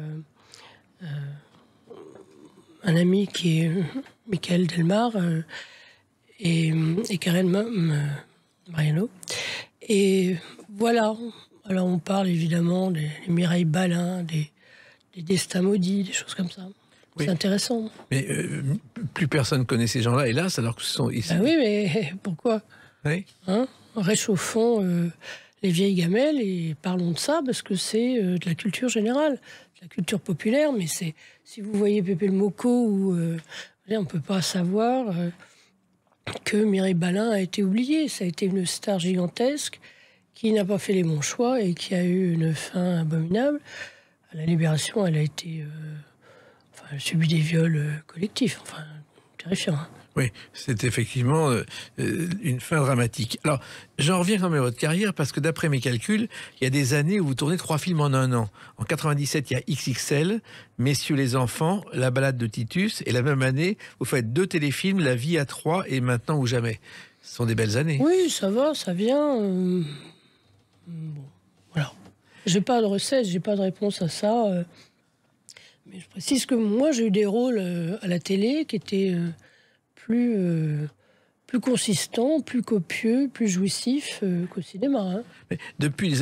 un ami qui est Michael Delmar et Karen Mariano. Et voilà. Alors on parle évidemment des Mireille Balin, des destins maudits, des choses comme ça. Oui. C'est intéressant. Mais plus personne connaît ces gens-là, hélas, alors que ce sont ici. Ben oui, mais pourquoi? Oui. Hein? Réchauffons les vieilles gamelles et parlons de ça, parce que c'est de la culture générale, de la culture populaire. Mais si vous voyez Pépé le Mocco, on ne peut pas savoir que Mireille Balin a été oubliée. Ça a été une star gigantesque qui n'a pas fait les bons choix et qui a eu une fin abominable. À la Libération, elle a été... elle a subi des viols collectifs, terrifiant. Hein. Oui, c'est effectivement une fin dramatique. Alors, j'en reviens quand même à votre carrière, parce que d'après mes calculs, il y a des années où vous tournez 3 films en un an. En 97, il y a XXL, Messieurs les enfants, La balade de Titus, et la même année, vous faites 2 téléfilms, La vie à 3 et Maintenant ou jamais. Ce sont des belles années. Oui, ça va, ça vient. Bon, voilà. J'ai pas de recette, j'ai pas de réponse à ça. Mais je précise que moi, j'ai eu des rôles à la télé qui étaient plus consistants, plus copieux, plus jouissifs qu'au cinéma. Hein. Mais depuis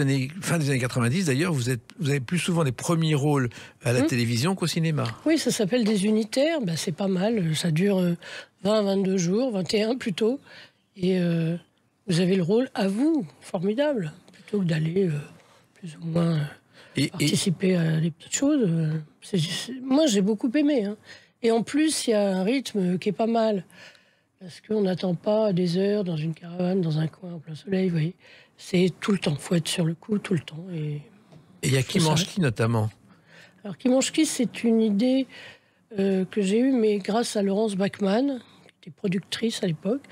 fin des années 90, d'ailleurs, vous avez plus souvent des premiers rôles à la télévision qu'au cinéma. Oui, ça s'appelle des unitaires. Ben, c'est pas mal. Ça dure 20-22 jours, 21 plutôt. Et vous avez le rôle à vous, formidable. Plutôt que d'aller plus ou moins participer à des petites choses. Moi, j'ai beaucoup aimé. Hein. Et en plus, il y a un rythme qui est pas mal. Parce qu'on n'attend pas des heures dans une caravane, dans un coin en plein soleil, vous voyez. C'est tout le temps. Il faut être sur le coup tout le temps. Et il y a Qui mange qui, notamment? Alors, Qui mange qui, c'est une idée que j'ai eue, mais grâce à Laurence Bachmann, qui était productrice à l'époque,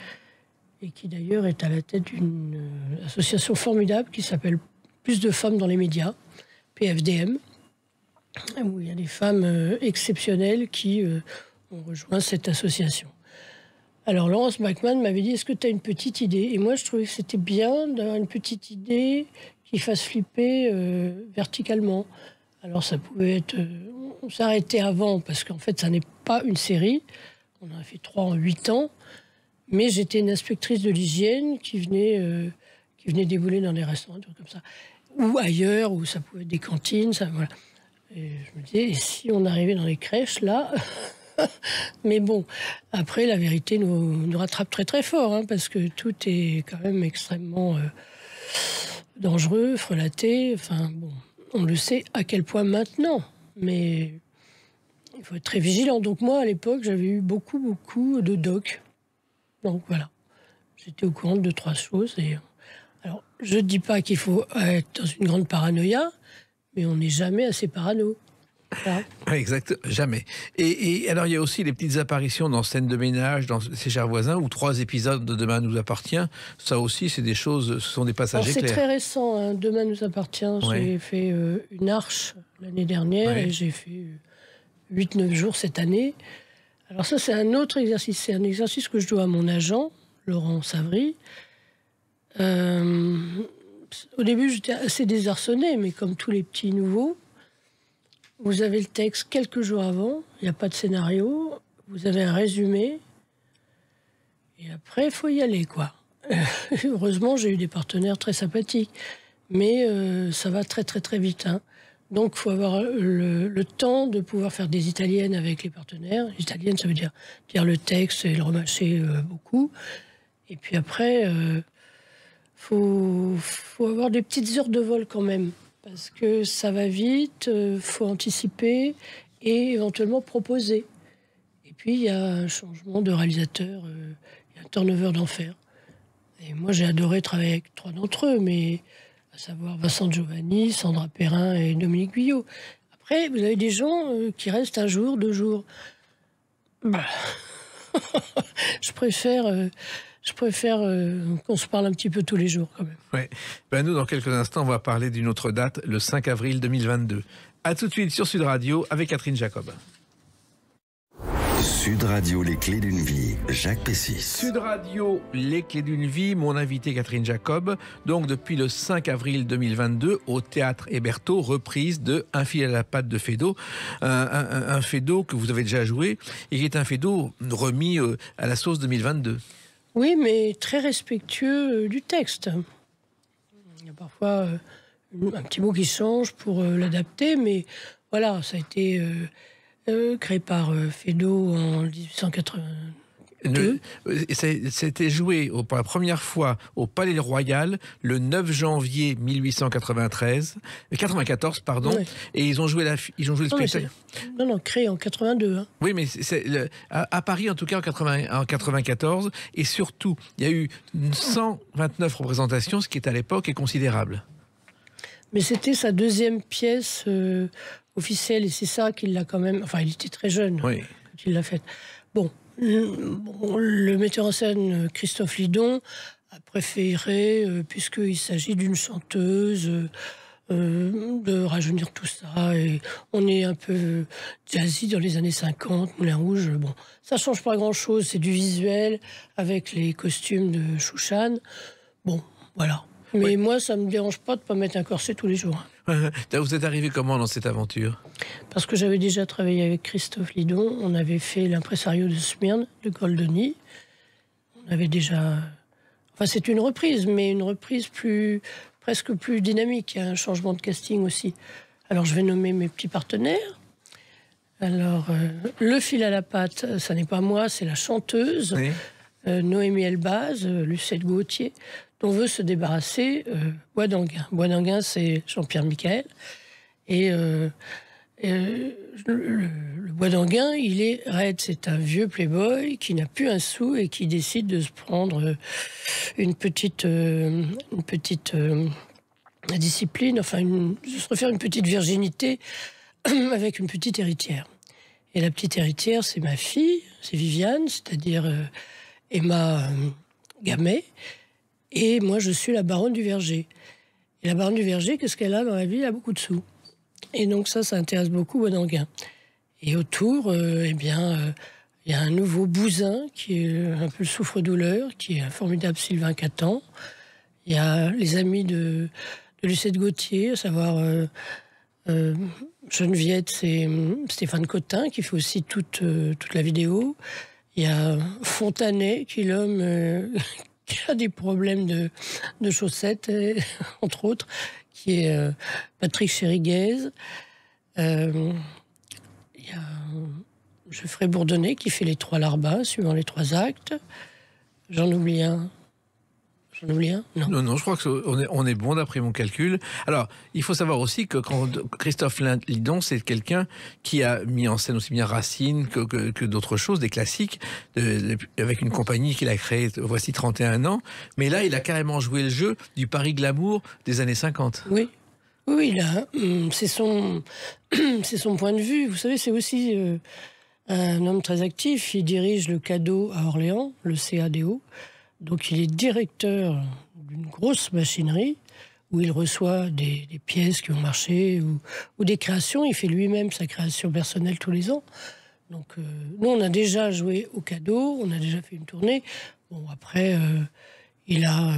et qui d'ailleurs est à la tête d'une association formidable qui s'appelle Plus de femmes dans les médias, PFDM, où il y a des femmes exceptionnelles qui ont rejoint cette association. Alors Laurence Bachmann m'avait dit, est-ce que tu as une petite idée? Et moi je trouvais que c'était bien d'avoir une petite idée qui fasse flipper verticalement. Alors ça pouvait être... on s'arrêtait avant, parce qu'en fait ça n'est pas une série. On en a fait 3 en 8 ans. Mais j'étais une inspectrice de l'hygiène qui venait débouler dans des restaurants, des trucs comme ça. Ou ailleurs, où ça pouvait être des cantines, ça, voilà. Et je me disais, et si on arrivait dans les crèches, là... Mais bon, après, la vérité nous rattrape très très fort, hein, parce que tout est quand même extrêmement dangereux, frelaté. Enfin, bon, on le sait à quel point maintenant, mais il faut être très vigilant. Donc moi, à l'époque, j'avais eu beaucoup de docs. Donc voilà, j'étais au courant de 2-3 choses. Et alors, je ne dis pas qu'il faut être dans une grande paranoïa, mais on n'est jamais assez parano. Voilà. Exact, jamais. Et alors, il y a aussi les petites apparitions dans Scène de ménage, dans Ses chers voisins, ou 3 épisodes de Demain nous appartient. Ça aussi, c'est des choses, ce sont des passages éclairs. C'est très récent, hein. Demain nous appartient. Ouais. J'ai fait Une arche l'année dernière, et j'ai fait 8-9 jours cette année. Alors ça, c'est un autre exercice. C'est un exercice que je dois à mon agent, Laurent Savry. Au début, j'étais assez désarçonné, mais comme tous les petits nouveaux, vous avez le texte quelques jours avant, il n'y a pas de scénario, vous avez un résumé, et après, il faut y aller, quoi. Heureusement, j'ai eu des partenaires très sympathiques, mais ça va très, très, très vite, hein. Donc, il faut avoir le temps de pouvoir faire des italiennes avec les partenaires. Les italiennes, ça veut dire le texte et le remâcher beaucoup. Et puis après, faut avoir des petites heures de vol quand même. parce que ça va vite, faut anticiper et éventuellement proposer. Et puis, il y a un changement de réalisateur, il y a un turnover d'enfer. Et moi, j'ai adoré travailler avec 3 d'entre eux, mais à savoir Vincent Giovanni, Sandra Perrin et Dominique Guyot. Après, vous avez des gens qui restent 1 jour, 2 jours. Bah. Je préfère qu'on se parle un petit peu tous les jours, quand même. Ouais. Ben nous, dans quelques instants, on va parler d'une autre date, le 5 avril 2022. A tout de suite sur Sud Radio avec Catherine Jacob. Sud Radio, les clés d'une vie, Jacques Pessis. Sud Radio, les clés d'une vie, mon invité Catherine Jacob. Donc depuis le 5 avril 2022, au Théâtre Hébertot, reprise de Un fil à la patte de Feydeau. Un Feydeau que vous avez déjà joué et qui est un Feydeau remis à la sauce 2022. Oui, mais très respectueux du texte. Il y a parfois un petit mot qui change pour l'adapter, mais voilà, ça a été créé par Feydeau en 1882. C'était joué pour la première fois au Palais Royal le 9 janvier 1894, pardon, ouais. Et ils ont joué le spectacle. Non, créé en 82. Hein. Oui, mais à Paris, en tout cas, en 94, et surtout, il y a eu 129 représentations, ce qui est à l'époque est considérable. Mais c'était sa 2e pièce officielle, et c'est ça qu'il l'a quand même... Enfin, il était très jeune oui. Quand il l'a faite. Bon, le metteur en scène, Christophe Lidon, a préféré, puisqu'il s'agit d'une chanteuse, de rajeunir tout ça. Et on est un peu jazzy dans les années 50, Moulin Rouge. Bon, ça change pas grand-chose, c'est du visuel, avec les costumes de Chouchan. Bon, voilà. Mais oui. Moi, ça ne me dérange pas de ne pas mettre un corset tous les jours. Vous êtes arrivé comment dans cette aventure? Parce que j'avais déjà travaillé avec Christophe Lidon. On avait fait l'impresario de Smyrne, de Goldoni. On avait déjà... Enfin, c'est une reprise, mais une reprise presque plus dynamique. Il y a un changement de casting aussi. Alors, je vais nommer mes petits partenaires. Alors, le fil à la patte, ça n'est pas moi, c'est la chanteuse. Oui. Noémie Elbaz, Lucette Gauthier, dont veut se débarrasser Bois d'Anguin. Bois d'Anguin, c'est Jean-Pierre Michael. Et le Bois d'Anguin, il est raide. C'est un vieux playboy qui n'a plus un sou et qui décide de se prendre une petite discipline, enfin, de se refaire une petite virginité avec une petite héritière. Et la petite héritière, c'est ma fille, c'est Viviane, c'est-à-dire Emma Gamet. Et moi, je suis la baronne du Verger. Et la baronne du Verger, qu'est-ce qu'elle a dans la vie? Elle a beaucoup de sous. Et donc ça intéresse beaucoup Bois d'Anguin. Et autour, il y a un nouveau bousin qui est un peu le souffre-douleur, qui est un formidable Sylvain Catan. Il y a les amis de Lucette Gauthier, à savoir Geneviève, c'est Stéphane Cotin, qui fait aussi toute la vidéo. Il y a Fontanet, qui est l'homme... qui a des problèmes de chaussettes, entre autres, qui est Patrick Chériguez. Il y a Geoffrey Bourdonnais qui fait les 3 larbins, suivant les 3 actes. J'en oublie un. Non, je crois qu'on est bon d'après mon calcul. Alors, il faut savoir aussi que Christophe Lidon, c'est quelqu'un qui a mis en scène aussi bien Racine que d'autres choses, des classiques, avec une compagnie qu'il a créée voici 31 ans. Mais là, il a carrément joué le jeu du Paris glamour des années 50. Oui, là, c'est son point de vue. Vous savez, c'est aussi un homme très actif. Il dirige le CADO à Orléans, le CADO. Donc, il est directeur d'une grosse machinerie où il reçoit des pièces qui ont marché ou des créations. Il fait lui-même sa création personnelle tous les ans. Donc, nous, on a déjà joué au CADO, on a déjà fait une tournée. Bon, après, il a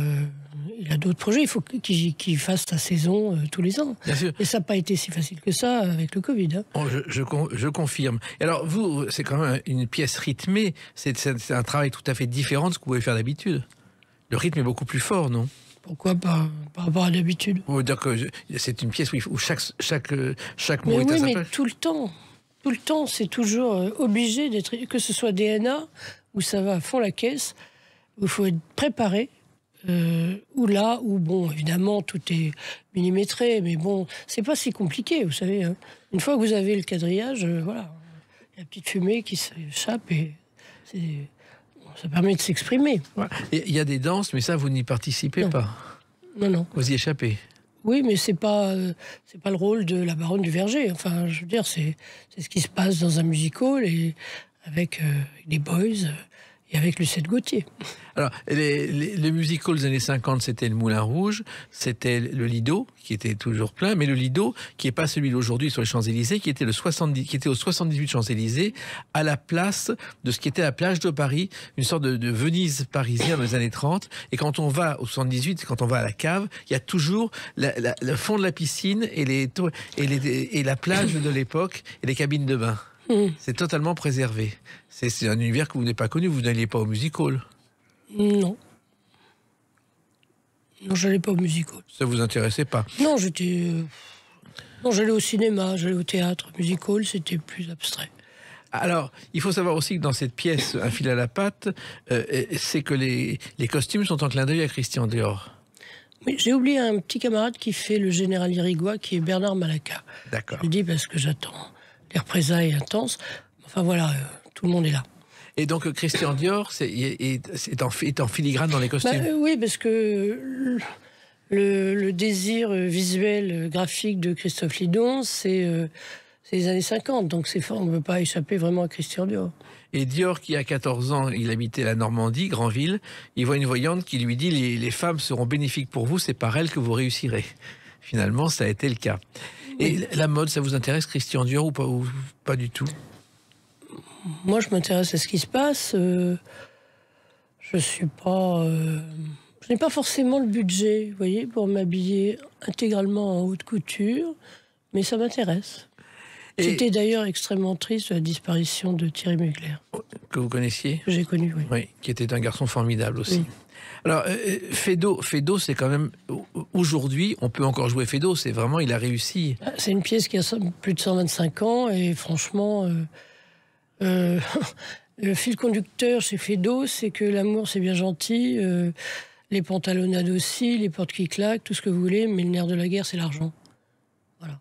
d'autres projets. Il faut qu'il fasse sa saison tous les ans. Bien sûr. Et ça n'a pas été si facile que ça avec le Covid. Hein. Oh, je confirme. Et alors, vous, c'est quand même une pièce rythmée. C'est un travail tout à fait différent de ce que vous pouvez faire d'habitude. Le rythme est beaucoup plus fort, non? Pourquoi pas par rapport à d'habitude? On veut dire que c'est une pièce où chaque mot est à sa place. Mais tout le temps, c'est toujours obligé d'être... Que ce soit DNA, où ça va à fond la caisse, où il faut être préparé. Ou là, où, bon, évidemment, tout est millimétré, mais bon, c'est pas si compliqué, vous savez. Hein. Une fois que vous avez le quadrillage, voilà, il y a une petite fumée qui s'échappe et ça permet de s'exprimer. Il y a des danses, mais ça, vous n'y participez pas. Non, non. Vous y échappez. Oui, mais c'est pas le rôle de la baronne du Verger. Enfin, je veux dire, c'est ce qui se passe dans un musical et avec les Boys et avec Lucette Gauthier. Alors, les musicals des années 50, c'était le Moulin Rouge, c'était le Lido, qui était toujours plein, mais le Lido, qui n'est pas celui d'aujourd'hui sur les Champs-Élysées, qui était au 78 Champs-Élysées, à la place de ce qui était la plage de Paris, une sorte de Venise parisien dans les années 30. Et quand on va au 78, quand on va à la cave, il y a toujours le fond de la piscine et la plage de l'époque et les cabines de bain. C'est totalement préservé. C'est un univers que vous n'avez pas connu, vous n'alliez pas au musical. Non. Non, j'allais pas au musical. Ça vous intéressait pas? Non, j'allais au cinéma, j'allais au théâtre. Musical, c'était plus abstrait. Alors, il faut savoir aussi que dans cette pièce, Un fil à la patte, c'est que les costumes sont en clin d'œil à Christian Dior. Mais j'ai oublié un petit camarade qui fait le général Irigoyen, qui est Bernard Malaca. D'accord. Je le dis parce que j'attends les représailles intenses. Enfin voilà, tout le monde est là. Et donc Christian Dior est en filigrane dans les costumes. Oui, parce que le désir visuel, graphique de Christophe Lidon, c'est les années 50. Donc on ne peut pas échapper vraiment à Christian Dior. Et Dior, qui a 14 ans, il habitait la Normandie, Granville, il voit une voyante qui lui dit « Les femmes seront bénéfiques pour vous, c'est par elles que vous réussirez ». Finalement, ça a été le cas. Et la mode, ça vous intéresse, Christian Dior, ou pas du tout? Moi, je m'intéresse à ce qui se passe. Je n'ai pas forcément le budget, vous voyez, pour m'habiller intégralement en haute couture, mais ça m'intéresse. J'étais d'ailleurs extrêmement triste de la disparition de Thierry Mugler. Que vous connaissiez? Que j'ai connu, oui. Oui, qui était un garçon formidable aussi. Oui. Alors, Feydeau, c'est quand même... Aujourd'hui, on peut encore jouer Feydeau, c'est vraiment... Il a réussi. C'est une pièce qui a plus de 125 ans, et franchement... le fil conducteur chez Feydeau, c'est que l'amour, c'est bien gentil, les pantalonnades aussi, les portes qui claquent, tout ce que vous voulez, mais le nerf de la guerre, c'est l'argent. Voilà.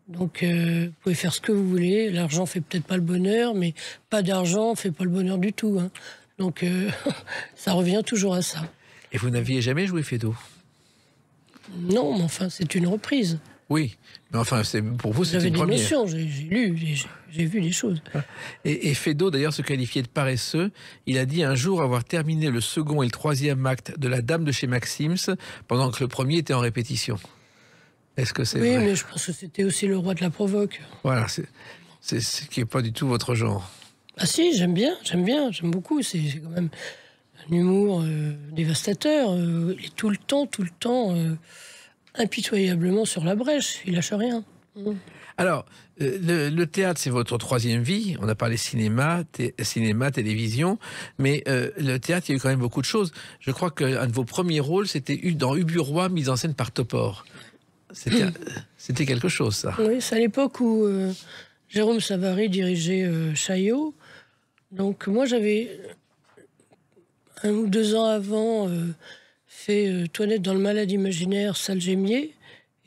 Donc, vous pouvez faire ce que vous voulez. L'argent fait peut-être pas le bonheur, mais pas d'argent fait pas le bonheur du tout. Hein. Donc, ça revient toujours à ça. Et vous n'aviez jamais joué Feydeau? Non, mais enfin, c'est une reprise. Oui, mais enfin, pour vous, c'est une première. J'avais des notions, j'ai lu, j'ai vu des choses. Et Feydeau, d'ailleurs, se qualifiait de paresseux. Il a dit un jour avoir terminé le second et le troisième acte de La Dame de chez Maxims, pendant que le premier était en répétition. Est-ce que c'est vrai? Oui, mais je pense que c'était aussi Le Roi de la Provoque. Voilà, c'est ce qui n'est pas du tout votre genre. Ah si, j'aime j'aime beaucoup. C'est quand même un humour dévastateur. Il est tout le temps... impitoyablement sur la brèche, il lâche rien. Alors, le théâtre, c'est votre troisième vie. On a parlé cinéma, télévision, mais le théâtre, il y a eu quand même beaucoup de choses. Je crois qu'un de vos premiers rôles, c'était dans Ubu Roi, mise en scène par Topor. C'était quelque chose, ça. Oui, c'est à l'époque où Jérôme Savary dirigeait Chaillot. Donc moi, j'avais 1 ou 2 ans avant... fait Toinette dans le malade imaginaire, salle Gémier,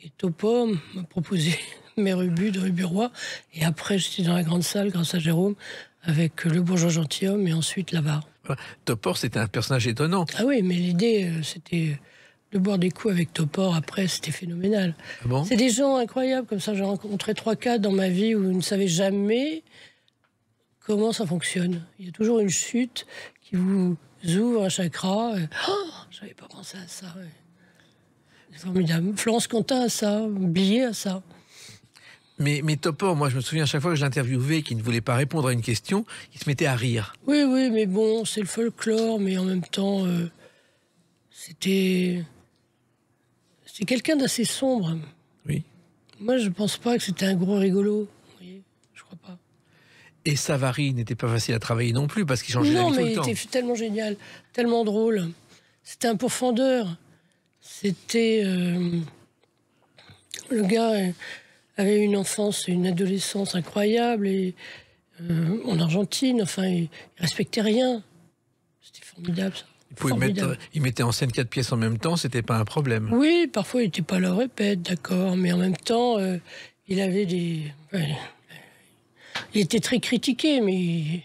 et Topor m'a proposé Mère Ubu de Ubu-Roi, et après j'étais dans la grande salle grâce à Jérôme avec Le Bourgeois Gentilhomme et ensuite Labarre. Topor, c'était un personnage étonnant. Ah oui, mais l'idée c'était de boire des coups avec Topor après, c'était phénoménal. Ah bon? C'est des gens incroyables comme ça. J'ai rencontré 3-4 dans ma vie où je ne savais jamais comment ça fonctionne. Il y a toujours une chute qui vous ouvre un chakra. J'avais pas pensé à ça. Ouais. C'est formidable. Florence Contain a ça, Billet a ça. Mais Topor, moi je me souviens à chaque fois que je l'interviewais, qu'il ne voulait pas répondre à une question, il se mettait à rire. Oui, mais bon, c'est le folklore, mais en même temps, c'était quelqu'un d'assez sombre. Oui. Moi, je pense pas que c'était un gros rigolo. Vous voyez, je crois pas. Et Savary n'était pas facile à travailler non plus, parce qu'il changeait d'avis tout le temps. Non, mais il était tellement génial, tellement drôle. C'était un pourfendeur. C'était... le gars avait une enfance et une adolescence incroyable, et en Argentine, enfin, il respectait rien. C'était formidable, ça. Il mettait en scène 4 pièces en même temps, c'était pas un problème. Oui, parfois il n'était pas là au répète, d'accord, mais en même temps, il avait il était très critiqué, mais il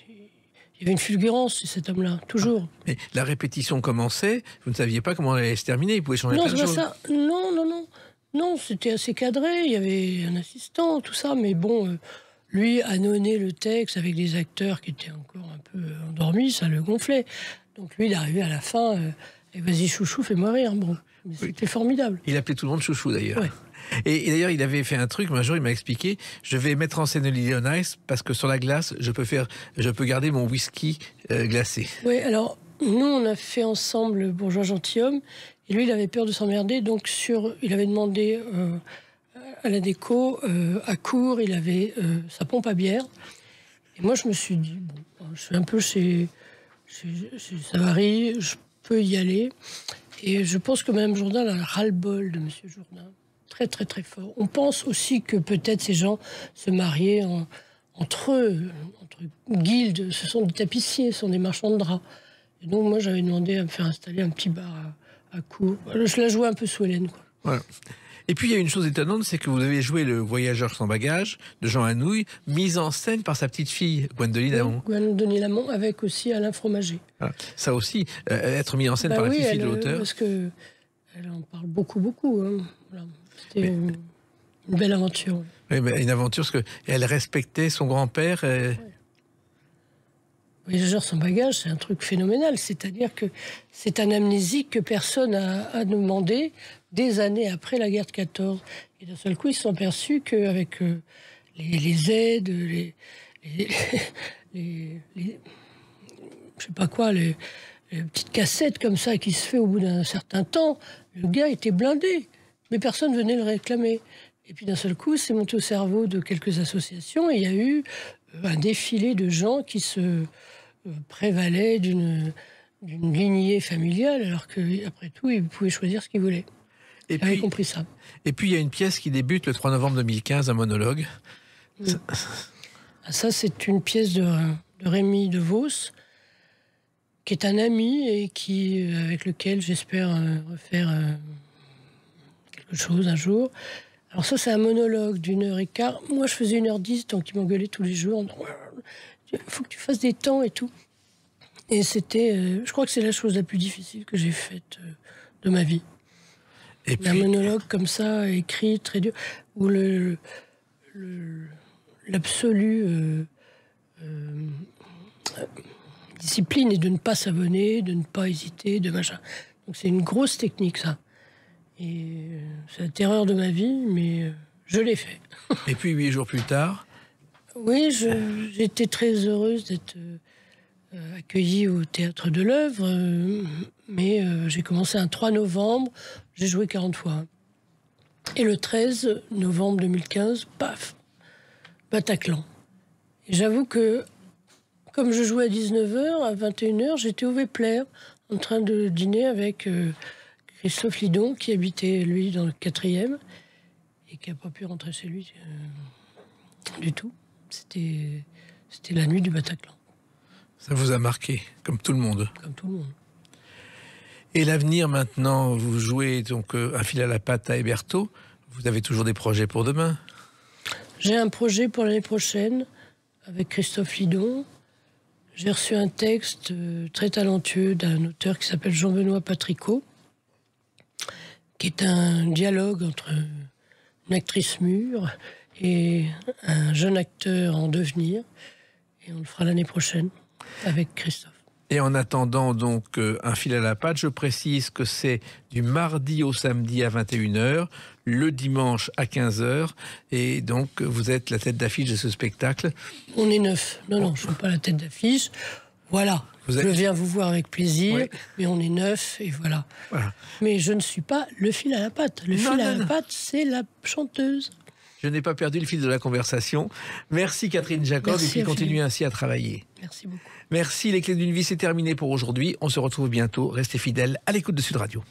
y avait une fulgurance, cet homme-là, toujours. Mais la répétition commençait, vous ne saviez pas comment elle allait se terminer, il pouvait changer plein de choses. Ça. Non, c'était assez cadré, il y avait un assistant, tout ça, mais bon, lui annonçait le texte avec des acteurs qui étaient encore un peu endormis, ça le gonflait. Donc lui, il arrivait à la fin, et vas-y chouchou, fais-moi rire. Bon, c'était formidable. Il appelait tout le monde chouchou d'ailleurs. Ouais. Et d'ailleurs, il avait fait un truc, un jour il m'a expliqué, je vais mettre en scène Lily on Ice parce que sur la glace, je peux garder mon whisky glacé. Oui, alors nous on a fait ensemble Bourgeois Gentilhomme, et lui il avait peur de s'emmerder, donc il avait demandé à la déco, à court, il avait sa pompe à bière. Et moi je me suis dit, bon, je suis un peu chez Savary, je peux y aller. Et je pense que Mme Jourdain a le ras-le-bol de M. Jourdain. Très, très, très fort. On pense aussi que peut-être ces gens se mariaient entre eux, entre guildes. Ce sont des tapissiers, ce sont des marchands de draps. Et donc, moi, j'avais demandé à me faire installer un petit bar à Court. Je la jouais un peu sous Hélène, quoi. Voilà. Et puis, il y a une chose étonnante, c'est que vous avez joué Le Voyageur sans bagage de Jean Anouilh, mise en scène par sa petite fille, Gwendoline Amont. Gwendoline Amont, avec aussi Alain Fromager. Voilà. Ça aussi, être mis en scène par la petite fille de l'auteur. Parce qu'elle en parle beaucoup, beaucoup. Hein. Voilà. C'était une belle aventure. Oui, mais une aventure parce qu'elle respectait son grand-père. Voyageur sans bagage, c'est un truc phénoménal. C'est-à-dire que c'est un amnésique que personne n'a demandé des années après la guerre de 14. Et d'un seul coup, ils se sont aperçus qu'avec les aides, je sais pas quoi, les petites cassettes comme ça qui se fait au bout d'un certain temps, le gars était blindé. Mais personne venait le réclamer. Et puis d'un seul coup, c'est monté au cerveau de quelques associations et il y a eu un défilé de gens qui se prévalaient d'une lignée familiale, alors qu'après tout, ils pouvaient choisir ce qu'ils voulaient. J'avais compris ça. Et puis, il y a une pièce qui débute le 3 novembre 2015, un monologue. Oui. Ça, c'est une pièce de Rémi DeVos, qui est un ami et avec lequel j'espère refaire quelque chose un jour. Alors ça, c'est un monologue d'1h15. Moi, je faisais 1h10, donc il m'engueulait tous les jours. Il faut que tu fasses des temps et tout. Et c'était, je crois que c'est la chose la plus difficile que j'ai faite de ma vie. Et puis... Un monologue comme ça, écrit, très dur, où l'absolue discipline est de ne pas s'abonner, de ne pas hésiter, de machin. Donc c'est une grosse technique, ça. Et c'est la terreur de ma vie, mais je l'ai fait. Et puis 8 jours plus tard... Oui, j'étais très heureuse d'être accueillie au Théâtre de l'Œuvre, mais j'ai commencé un 3 novembre, j'ai joué 40 fois. Et le 13 novembre 2015, paf, Bataclan. Et j'avoue que, comme je jouais à 19h, à 21h, j'étais au Vepler, en train de dîner avec Christophe Lidon, qui habitait, lui, dans le 4e, et qui n'a pas pu rentrer chez lui du tout. C'était la nuit du Bataclan. Ça vous a marqué, comme tout le monde. Comme tout le monde. Et l'avenir maintenant, vous jouez donc un fil à la patte à Hébertot. Vous avez toujours des projets pour demain? J'ai un projet pour l'année prochaine avec Christophe Lidon. J'ai reçu un texte très talentueux d'un auteur qui s'appelle Jean-Benoît Patricot, qui est un dialogue entre une actrice mûre et un jeune acteur en devenir. Et on le fera l'année prochaine avec Christophe. Et en attendant donc un fil à la patte, je précise que c'est du mardi au samedi à 21h, le dimanche à 15h. Et donc vous êtes la tête d'affiche de ce spectacle. On est 9. Non, je ne suis pas la tête d'affiche. Voilà. Je viens vous voir avec plaisir, oui. Mais on est 9 et voilà. Mais je ne suis pas le fil à la patte. Le fil à la patte, c'est la chanteuse. Je n'ai pas perdu le fil de la conversation. Merci Catherine Jacob. Merci, et puis continuez ainsi à travailler. Merci beaucoup. Merci, les clés d'une vie, c'est terminé pour aujourd'hui. On se retrouve bientôt. Restez fidèles à l'écoute de Sud Radio.